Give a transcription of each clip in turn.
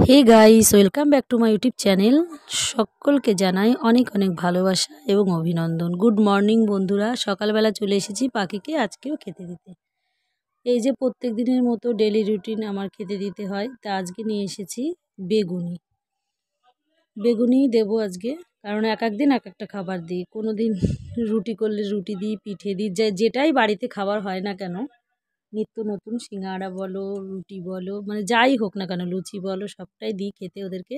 Hey guys, welcome back to my YouTube channel. সকলকে জানাই অনেক অনেক ভালোবাসা এবং অভিনন্দন। গুড মর্নিং বন্ধুরা, সকালবেলা চলে এসেছি পাখিকে আজকেও খেতে দিতে। এই যে প্রত্যেক দিনের মতো ডেলি রুটিন আমার খেতে দিতে হয়, তা আজকে নিয়ে এসেছি বেগুনি। বেগুনি দেবো আজকে, কারণ এক এক দিন এক একটা খাবার দিই। কোনো দিন রুটি করলে রুটি দিই, পিঠে দিই, যেটাই বাড়িতে খাবার হয় না কেন, নিত্য নতুন সিঙ্গাড়া বলো, রুটি বলো, মানে যাই হোক না কেন, লুচি বলো, সবটাই দিই খেতে ওদেরকে।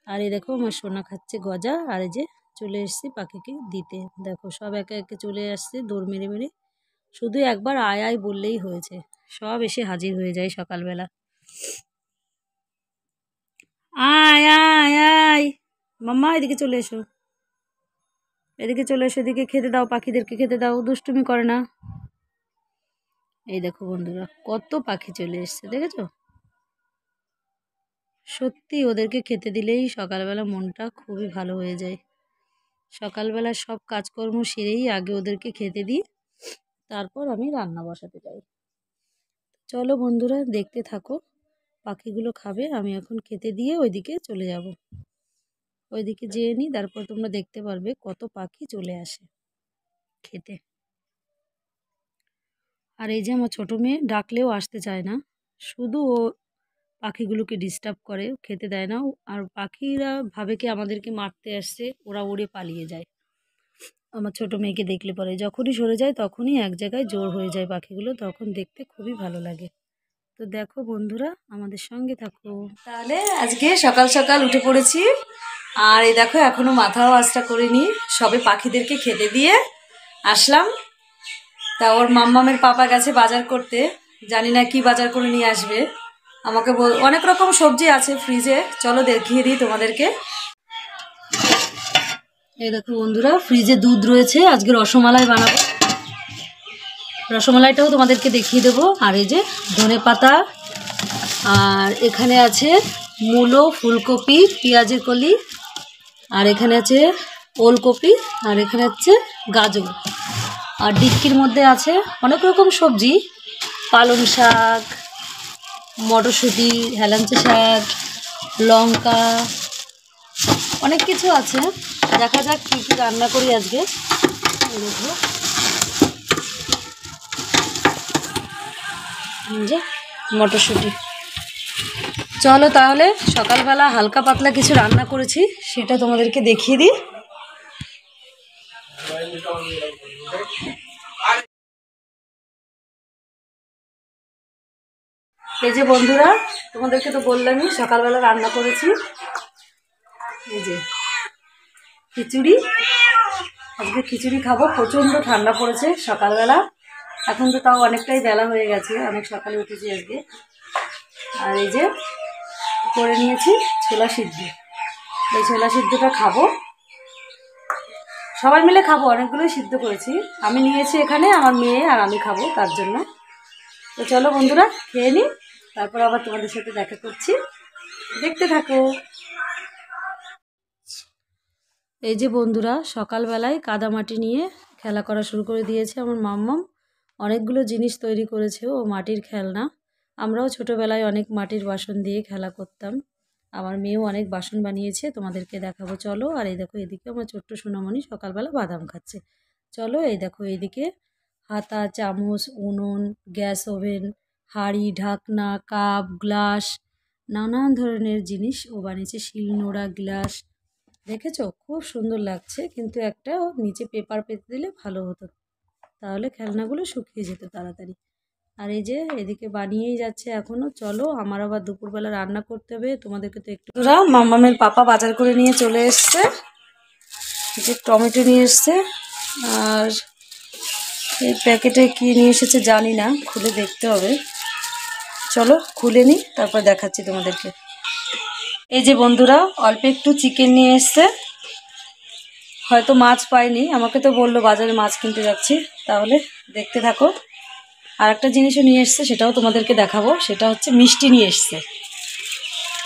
আর এই দেখো আমার সোনা খাচ্ছে গজা, আর এই যে চলে এসেছি পাখিকে দিতে। দেখো সব একে একে চলে আসছে দৌড় মেরে মেরে। শুধু একবার আয় আয় বললেই হয়েছে, সব এসে হাজির হয়ে যায় সকালবেলা। আয় আয় আয় মাম্মা, এদিকে চলে এসো, এদিকে চলে এসো, এদিকে খেতে দাও, পাখিদেরকে খেতে দাও, দুষ্টুমি করে না। এই দেখো বন্ধুরা, কত পাখি চলে এসছে দেখেছো। সত্যি ওদেরকে খেতে দিলেই সকালবেলা মনটা খুবই ভালো হয়ে যায়। সকালবেলা সব কাজকর্ম সেরেই আগে ওদেরকে খেতে দিই, তারপর আমি রান্না বসাতে যাই। চলো বন্ধুরা, দেখতে থাকো, পাখিগুলো খাবে, আমি এখন খেতে দিয়ে ওইদিকে চলে যাব। ওইদিকে যেয়ে নিই, তারপর তোমরা দেখতে পারবে কত পাখি চলে আসে খেতে। আর এই যে আমার ছোটো মেয়ে ডাকলেও আসতে চায় না, শুধু ও পাখিগুলোকে ডিস্টার্ব করে, খেতে দেয় না। আর পাখিরা ভাবে কি আমাদেরকে মারতে আসছে, ওরা উড়ে পালিয়ে যায়। আমার ছোট মেয়েকে দেখলে পরে যখনই সরে যায় তখনই এক জায়গায় জোর হয়ে যায় পাখিগুলো, তখন দেখতে খুবই ভালো লাগে। তো দেখো বন্ধুরা, আমাদের সঙ্গে থাকো। তাহলে আজকে সকাল সকাল উঠে পড়েছি, আর এই দেখো এখনো মাথাও আঁচড়া করিনি, সবে পাখিদেরকে খেতে দিয়ে আসলাম। তা ওর মাম্মামের পাপা গেছে বাজার করতে, জানি না কি বাজার করে নিয়ে আসবে। আমাকে অনেক রকম সবজি আছে ফ্রিজে, চলো দেখিয়ে দিই তোমাদেরকে। এই দেখো বন্ধুরা, ফ্রিজে দুধ রয়েছে, আজকে রসমালাই বানাবো, রসমালাইটাও তোমাদেরকে দেখিয়ে দেবো। আর এই যে ধনে পাতা, আর এখানে আছে মূলো, ফুলকপি, পেঁয়াজের কলি, আর এখানে আছে ওলকপি, আর এখানে হচ্ছে গাজর। আর ডিক্কির মধ্যে আছে অনেক রকম সবজি, পালং শাক, মটরশুঁটি, হেলাঞ্চা শাক, লঙ্কা, অনেক কিছু আছে। দেখা যাক কী কী রান্না করি আজকে। দেখো যে মটরশুঁটি। চলো তাহলে সকালবেলা হালকা পাতলা কিছু রান্না করেছি, সেটা তোমাদেরকে দেখিয়ে দিই। এই যে বন্ধুরা, তোমাদেরকে তো বললামই সকালবেলা রান্না করেছি। এই যে খিচুড়ি, আজকে খিচুড়ি খাবো, প্রচণ্ড ঠান্ডা পড়েছে সকালবেলা। এখন তো তাও অনেকটাই বেলা হয়ে গেছে, অনেক সকালে উঠেছি আজকে। আর এই যে করে নিয়েছি ছোলা সিদ্ধ, এই ছোলা সিদ্ধটা খাবো, সবাই মিলে খাবো, অনেকগুলোই সিদ্ধ করেছি। আমি নিয়েছি এখানে, আমার মেয়ে আর আমি খাবো তার জন্য। তো চলো বন্ধুরা খেয়ে নিই, তারপর আবার তোমাদের সাথে দেখা করছি, দেখতে থাকো। এই যে বন্ধুরা, সকালবেলায় কাদামাটি নিয়ে খেলা করা শুরু করে দিয়েছে আমার মাম্মাম। অনেকগুলো জিনিস তৈরি করেছে ও, মাটির খেলনা। আমরাও ছোটোবেলায় অনেক মাটির বাসন দিয়ে খেলা করতাম, আমার মেয়েও অনেক বাসন বানিয়েছে, তোমাদেরকে দেখাবো চলো। আর এই দেখো এদিকে আমার ছোট্ট সোনামণি সকালবেলা বাদাম খাচ্ছে। চলো এই দেখো এইদিকে হাতা, চামচ, উনুন, গ্যাস ওভেন, হাঁড়ি, ঢাকনা, কাপ, গ্লাস, নানান ধরনের জিনিস ও বানিয়েছে, শিলনোড়া, গ্লাস। দেখেছো খুব সুন্দর লাগছে, কিন্তু একটা নিচে পেপার পেতে দিলে ভালো হতো, তাহলে খেলনাগুলো শুকিয়ে যেত তাড়াতাড়ি। আর এই যে এদিকে বানিয়েই যাচ্ছে এখনো। চলো আমার আবার দুপুরবেলা রান্না করতে হবে, তোমাদেরকে তো একটু। মাম্মামের পাপা বাজার করে নিয়ে চলে এসছে, যে টমেটো নিয়ে এসছে, আর এই প্যাকেটে কি নিয়ে এসেছে জানি না, খুলে দেখতে হবে। চলো খুলে নিই, তারপর দেখাচ্ছি তোমাদেরকে। এই যে বন্ধুরা, অল্প একটু চিকেন নিয়ে এসছে, হয়তো মাছ পাইনি, আমাকে তো বললো বাজারে মাছ কিনতে যাচ্ছি, তাহলে দেখতে থাকো। আর একটা জিনিসও নিয়ে এসছে, সেটাও তোমাদেরকে দেখাবো, সেটা হচ্ছে মিষ্টি নিয়ে এসছে।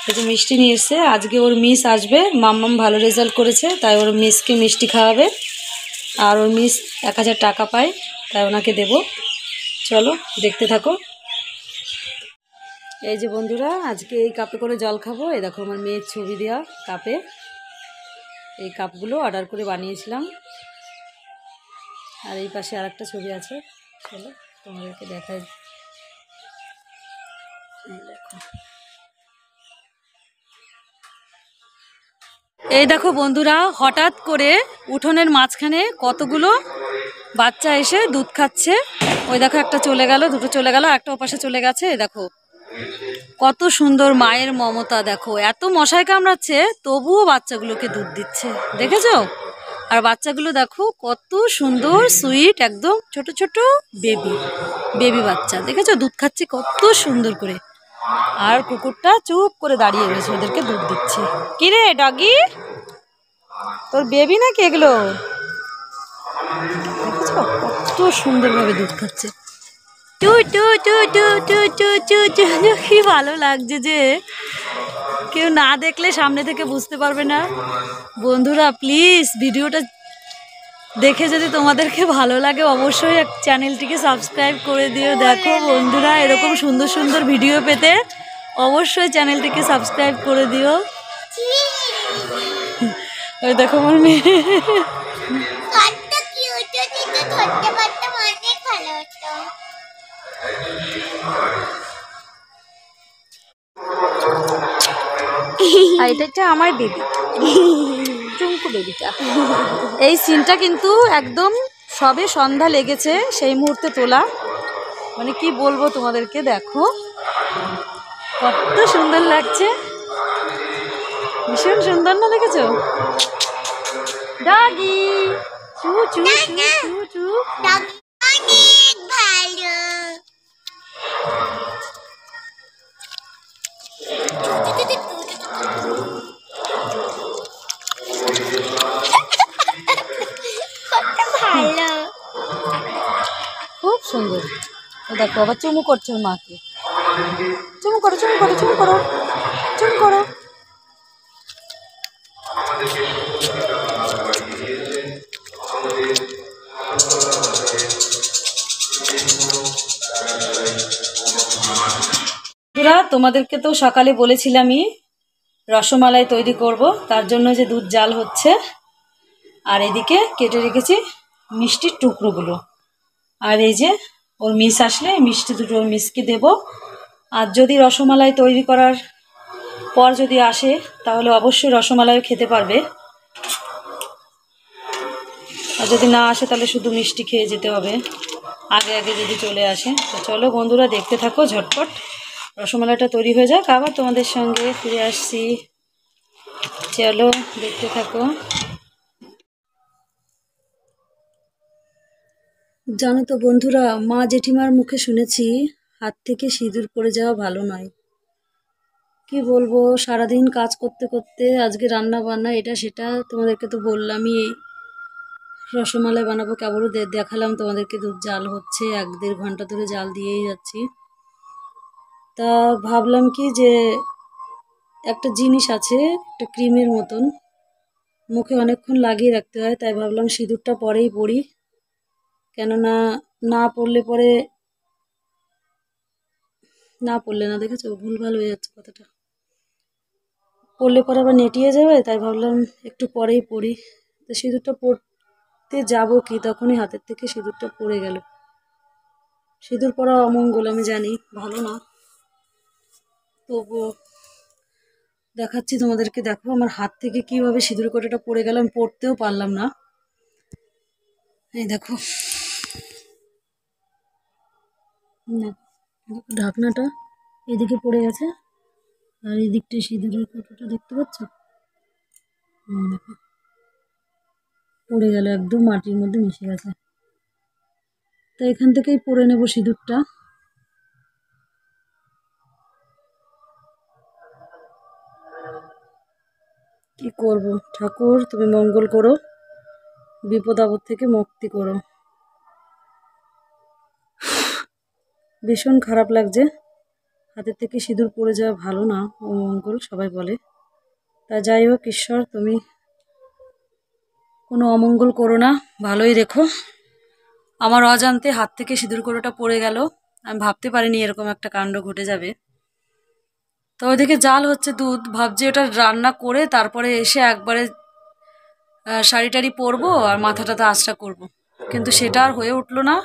এই যে মিষ্টি নিয়ে এসছে, আজকে ওর মিস আসবে, মাম্মাম ভালো রেজাল্ট করেছে, তাই ওর মিসকে মিষ্টি খাওয়াবে। আর ওর মিস 1000 টাকা পায়, তাই ওনাকে দেব। চলো দেখতে থাকো। এই যে বন্ধুরা, আজকে এই কাপে করে জল খাবো। এই দেখো আমার মেয়ের ছবি দেওয়া কাপে এই কাপগুলো অর্ডার করে বানিয়েছিলাম। আর এই পাশে আর একটা ছবি আছে, চলো তোমাদেরকে দেখাই। দেখো, এই দেখো বন্ধুরা, হঠাৎ করে উঠোনের মাঝখানে কতগুলো বাচ্চা এসে দুধ খাচ্ছে। ওই দেখো একটা চলে গেল, দুটো চলে গেল, একটা ওপাশে চলে গেছে। এই দেখো কত সুন্দর মায়ের মমতা, দেখো এত মশাই কামড়াচ্ছে তবুও বাচ্চাগুলোকে দুধ দিচ্ছে, দেখেছো? আর বাচ্চাগুলো দেখো কত সুন্দর সুইট, একদম ছোট ছোট বেবি বেবি বাচ্চা, দেখেছো? দুধ খাচ্ছে কত সুন্দর করে। আর কুকুরটা চুপ করে দাঁড়িয়ে রয়েছে, ওদেরকে দুধ দিচ্ছে। কিরে ডগি, তোর বেবি নাকি এগুলো? দেখেছো কত সুন্দরভাবে দুধ খাচ্ছে। টু টু টু টু টু টু টু টু, কি ভালো লাগছে যে, কেউ না দেখলে সামনে থেকে বুঝতে পারবে না। বন্ধুরা প্লিজ ভিডিওটা দেখে যদি তোমাদেরকে ভালো লাগে অবশ্যই চ্যানেলটিকে সাবস্ক্রাইব করে দিও। দেখো বন্ধুরা, এরকম সুন্দর সুন্দর ভিডিও পেতে অবশ্যই চ্যানেলটিকে সাবস্ক্রাইব করে দিও। ওই দেখো আমার মেয়ে, এটা আমার বেবি টুঙ্কু বেবিটা। এই সিনটা কিন্তু একদম সবে সন্ধ্যা লেগেছে সেই মুহূর্তে তোলা, মানে কি বলবো তোমাদেরকে। দেখো কত সুন্দর লাগছে, ভীষণ সুন্দর না? দেখেছো ডগি চু চু চু চু। অনেক ভালো। খুব সুন্দর। দেখো আবার চুমু করছে ওর মাকে। চুমু করো চুমু করো চুমু করো চুমু করো। তোমাদেরকে তো সকালে বলেছিলামই রসমালাই তৈরি করব, তার জন্য যে দুধ জাল হচ্ছে। আর এদিকে কেটে রেখেছি মিষ্টির টুকরোগুলো। আর এই যে ওর মিস আসলে মিষ্টি দুটো ওর মিসকে দেবো। আর যদি রসমালাই তৈরি করার পর যদি আসে তাহলে অবশ্যই রসমালাইও খেতে পারবে। আর যদি না আসে তাহলে শুধু মিষ্টি খেয়ে যেতে হবে, আগে আগে যদি চলে আসে। তো চলো বন্ধুরা দেখতে থাকো, ঝটপট রসমালাইটা তৈরি হয়ে যাক, আবার তোমাদের সঙ্গে ফিরে আসছি। চলো দেখতে থাকো। জানো তো বন্ধুরা, মা জেঠিমার মুখে শুনেছি হাত থেকে সিঁদুর পড়ে যাওয়া ভালো নয়। কি বলবো, সারাদিন কাজ করতে করতে আজকে রান্না বান্না এটা সেটা, তোমাদেরকে তো বললামই রসমালাই বানাবো, কেবলও দেখালাম তোমাদেরকে দুধ জাল হচ্ছে, 1-1.5 ঘন্টা ধরে জাল দিয়েই যাচ্ছি। তা ভাবলাম কি যে একটা জিনিস আছে, একটা ক্রিমের মতন, মুখে অনেকক্ষণ লাগিয়ে রাখতে হয়, তাই ভাবলাম সিঁদুরটা পরেই পরি। কেননা না পরলে পরে, না পরলে না, দেখেছো ভুলভাল হয়ে যাচ্ছে কথাটা, পরলে পরে আবার নেটিয়ে যাবে, তাই ভাবলাম একটু পরেই পরি। তো সিঁদুরটা পরতে যাবো কি, তখনই হাতের থেকে সিঁদুরটা পড়ে গেল। সিঁদুর পরা অমঙ্গল আমি জানি, ভালো না, তবুও দেখাচ্ছি তোমাদেরকে। দেখো আমার হাত থেকে কিভাবে সিঁদুর কোটাটা পড়ে গেল, আমি পরতেও পারলাম না। এই দেখো ঢাকনাটা এদিকে পড়ে গেছে, আর এই দিকটা সিঁদুরের কোটাটা দেখতে পাচ্ছ, দেখো পড়ে গেল, একদম মাটির মধ্যে মিশে গেছে। তো এখান থেকেই পরে নেব সিঁদুরটা। কি করব, ঠাকুর তুমি মঙ্গল করো, বিপদ আপদ থেকে মুক্তি করো। ভীষণ খারাপ লাগছে, হাতের থেকে সিঁদুর পড়ে যাওয়া ভালো না, অমঙ্গল সবাই বলে। তা যাই হোক, ঈশ্বর তুমি কোনো অমঙ্গল করো না, ভালোই রেখো। আমার অজান্তে হাত থেকে সিঁদুর কোটাটা পড়ে গেল, আমি ভাবতে পারিনি এরকম একটা কাণ্ড ঘটে যাবে। তো ওইদিকে জাল হচ্ছে দুধ, ভাবছি ওটা রান্না করে তারপরে এসে একবারে শাড়ি টাড়ি পরবো আর মাথাটাতে আঁচড়া করবো, কিন্তু সেটা আর হয়ে উঠলো না।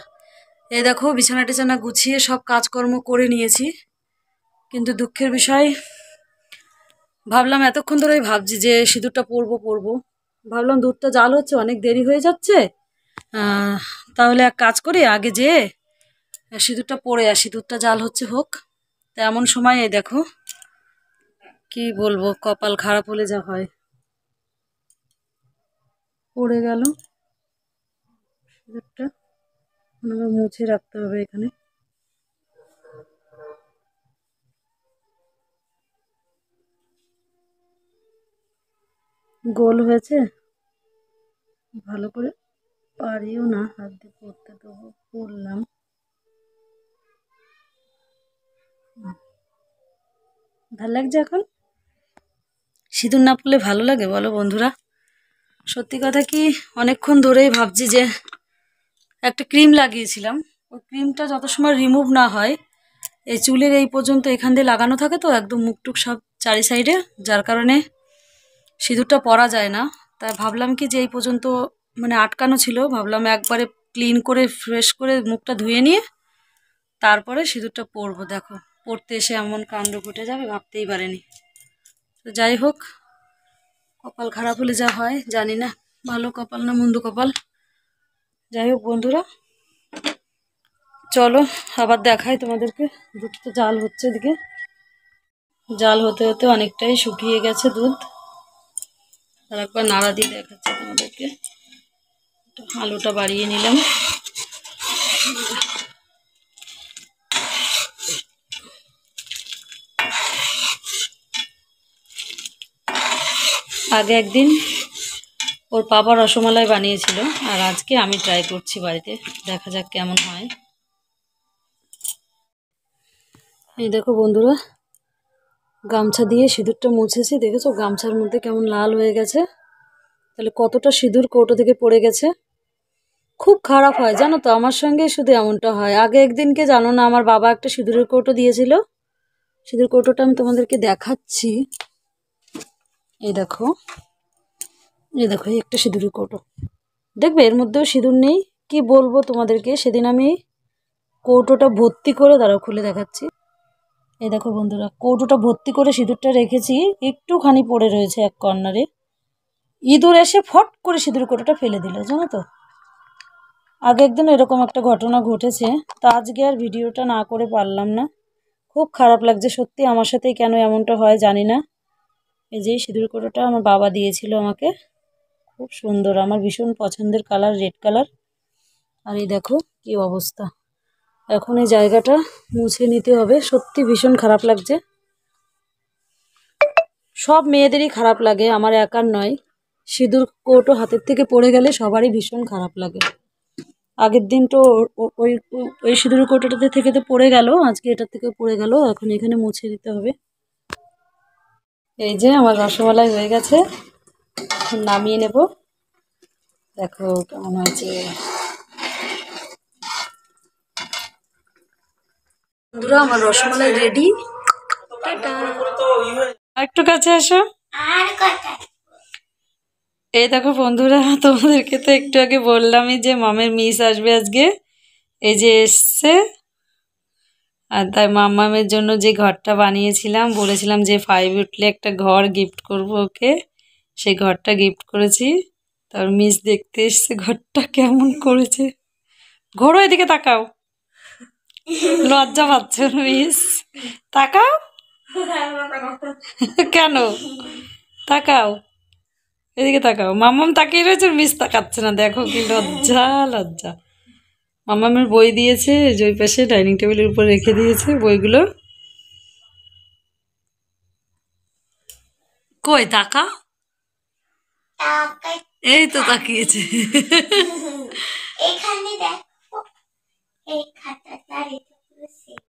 এই দেখো বিছানা টিছানা গুছিয়ে সব কাজকর্ম করে নিয়েছি, কিন্তু দুঃখের বিষয় ভাবলাম এতক্ষণ ধরেই ভাবছি যে সিঁদুরটা পরবো, ভাবলাম দুধটা জাল হচ্ছে, অনেক দেরি হয়ে যাচ্ছে, তাহলে এক কাজ করি, আগে যেয়ে সিঁদুরটা পরে আসি, দুধটা জাল হচ্ছে হোক। তা এমন সময় এই দেখো কি বলবো, কপাল খারাপ হলে যা হয়, পড়ে গেল সিঁদুরটা। আমাকে মুছে রাখতে হবে এখানে। গোল হয়েছে, ভালো করে পারিও না, হাত দিয়ে পড়তে দেবো, পড়লাম। ভাল লাগছে এখন? সিঁদুর না পড়লে ভালো লাগে বলো বন্ধুরা? সত্যি কথা কি, অনেকক্ষণ ধরেই ভাবছি যে একটা ক্রিম লাগিয়েছিলাম, ওই ক্রিমটা যত সময় রিমুভ না হয়, এই চুলের এই পর্যন্ত এখান দিয়ে লাগানো থাকে তো একদম মুখটুক সব চারি সাইডে, যার কারণে সিঁদুরটা পরা যায় না। তাই ভাবলাম কি যে এই পর্যন্ত মানে আটকানো ছিল, ভাবলাম একবারে ক্লিন করে ফ্রেশ করে মুখটা ধুয়ে নিয়ে তারপরে সিঁদুরটা পরবো। দেখো পরতে এসে এমন কাণ্ড ঘটে যাবে ভাবতেই পারিনি। তো যাই হোক, কপাল খারাপ হলে যা হয় জানি না, ভালো কপাল না মন্দ কপাল। যাই হোক বন্ধুরা, চলো আবার দেখাই তোমাদেরকে। দুধটা জাল হচ্ছে, এদিকে জাল হতে হতে অনেকটাই শুকিয়ে গেছে দুধ। আর একবার নাড়া দিয়ে দেখাচ্ছি তোমাদেরকে। আলুটা বাড়িয়ে নিলাম। আগে একদিন ওর পাপা রসমালাই বানিয়েছিল, আর আজকে আমি ট্রাই করছি বাড়িতে, দেখা যাক কেমন হয়। এই দেখো বন্ধুরা, গামছা দিয়ে সিঁদুরটা মুছেছি, দেখেছো গামছার মধ্যে কেমন লাল হয়ে গেছে, তাহলে কতটা সিঁদুর কৌটো থেকে পড়ে গেছে। খুব খারাপ হয় জানো তো, আমার সঙ্গে শুধু এমনটা হয়। আগে একদিনকে জানো না, আমার বাবা একটা সিঁদুরের কৌটো দিয়েছিল, সিঁদুর কৌটোটা আমি তোমাদেরকে দেখাচ্ছি। এই দেখো, এই দেখো, এই একটা সিঁদুরের কৌটো, দেখবে এর মধ্যেও সিঁদুর নেই। কি বলবো তোমাদেরকে, সেদিন আমি কৌটোটা ভর্তি করে, দাঁড়াও খুলে দেখাচ্ছি। এই দেখো বন্ধুরা, কৌটোটা ভর্তি করে সিঁদুরটা রেখেছি, একটুখানি পড়ে রয়েছে এক কর্নারে। ইঁদুর এসে ফট করে সিঁদুর কৌটোটা ফেলে দিল জানো তো। আগে একদিন এরকম একটা ঘটনা ঘটেছে, তা আজকে আর ভিডিওটা না করে পারলাম না। খুব খারাপ লাগছে সত্যি, আমার সাথেই কেন এমনটা হয় জানি না। এই যে সিঁদুর কৌটোটা আমার বাবা দিয়েছিল আমাকে, খুব সুন্দর, আমার ভীষণ পছন্দের কালার, রেড কালার। আর এই দেখো কি অবস্থা, এখন এই জায়গাটা মুছে নিতে হবে। সত্যি ভীষণ খারাপ লাগছে, সব মেয়েদেরই খারাপ লাগে, আমার একার নয়। সিঁদুর কৌটো হাতের থেকে পড়ে গেলে সবারই ভীষণ খারাপ লাগে। আগের দিন তো ওই ওই সিঁদুর কৌটোটাতে থেকে তো পড়ে গেল, আজকে এটার থেকে পড়ে গেল, এখন এখানে মুছে দিতে হবে। এই যে আমার রসমালাই হয়ে গেছে, এখন নামিয়ে নেব। দেখো কেমন হয়েছে বন্ধুরা, আমার রসমালাই রেডি। একটু কাছে আসো। এই দেখো বন্ধুরা, তোমাদেরকে তো একটু আগে বললামই যে মামের মিস আসবে আজকে, এই যে এসছে। আর তাই মামের জন্য যে ঘরটা বানিয়েছিলাম, বলেছিলাম যে 5 উঠলে একটা ঘর গিফট করব ওকে, সেই ঘরটা গিফট করেছি। তার মিস দেখতে এসছে ঘরটা কেমন করেছে। ঘোরো এদিকে, তাকাও, লজ্জা পাচ্ছ মিস, তাকাও। কেন, তাকাও, এদিকে তাকাও। মাম্মাম তাকিয়ে রয়েছে, মিস তাকাচ্ছে না, দেখো কি লজ্জা লজ্জা। মাম্মামের বই দিয়েছে, ওই পাশে ডাইনিং টেবিলের উপর রেখে দিয়েছে বইগুলো। কই তাকা, এই তো তাকিয়েছে। এখানে দেখো, এই খাতাটা